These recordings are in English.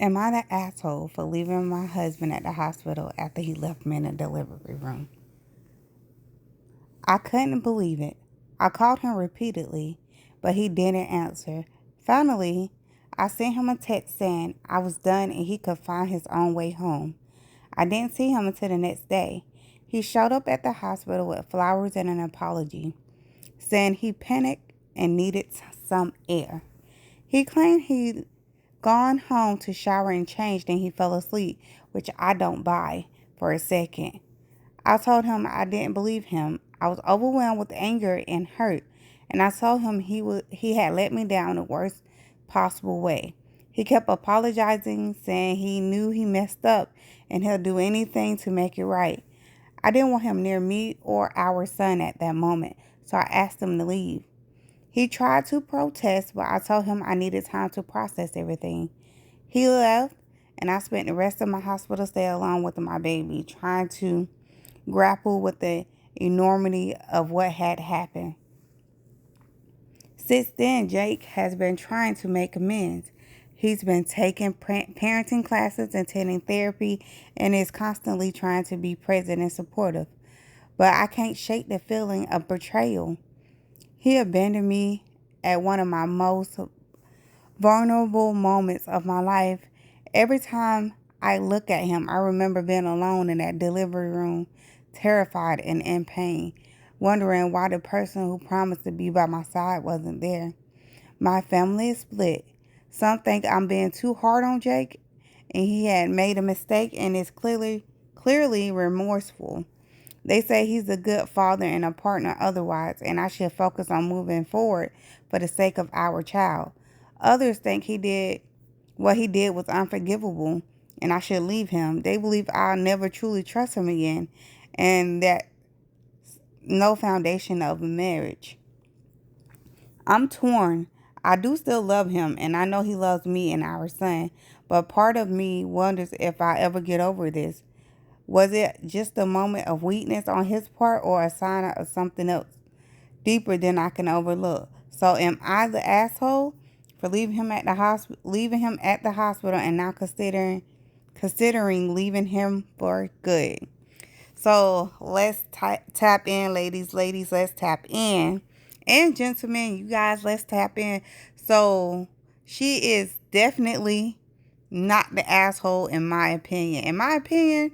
Am I the asshole for leaving my husband at the hospital after he left me in the delivery room? I couldn't believe it. I called him repeatedly, but he didn't answer. Finally, I sent him a text saying I was done and he could find his own way home. I didn't see him until the next day. He showed up at the hospital with flowers and an apology, saying he panicked and needed some air. He claimed he'd gone home to shower and change, then he fell asleep, which I don't buy for a second. I told him I didn't believe him. I was overwhelmed with anger and hurt, and I told him he had let me down the worst possible way. He kept apologizing, saying he knew he messed up and he'll do anything to make it right. I didn't want him near me or our son at that moment, so I asked him to leave. He tried to protest, but I told him I needed time to process everything. He left, and I spent the rest of my hospital stay alone with my baby, trying to grapple with the enormity of what had happened. Since then, Jake has been trying to make amends. He's been taking parenting classes, attending therapy, and is constantly trying to be present and supportive. But I can't shake the feeling of betrayal. He abandoned me at one of my most vulnerable moments of my life. Every time I look at him, I remember being alone in that delivery room, terrified and in pain, wondering why the person who promised to be by my side wasn't there. My family is split. Some think I'm being too hard on Jake, and he had made a mistake and is clearly remorseful. They say he's a good father and a partner otherwise, and I should focus on moving forward for the sake of our child. Others think what he did was unforgivable and I should leave him. They believe I'll never truly trust him again and that no foundation of a marriage. I'm torn. I do still love him and I know he loves me and our son, but part of me wonders if I ever get over this. Was it just a moment of weakness on his part or a sign of something else deeper than I can overlook? So am I the asshole for leaving him at the hospital and now considering leaving him for good? So let's tap in, ladies. Ladies, let's tap in. And gentlemen, you guys, let's tap in. So she is definitely not the asshole in my opinion. In my opinion,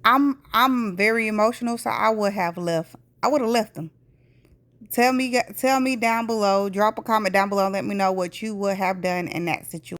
I'm very emotional, so I would have left. I would have left them. Tell me down below. Drop a comment down below. Let me know what you would have done in that situation.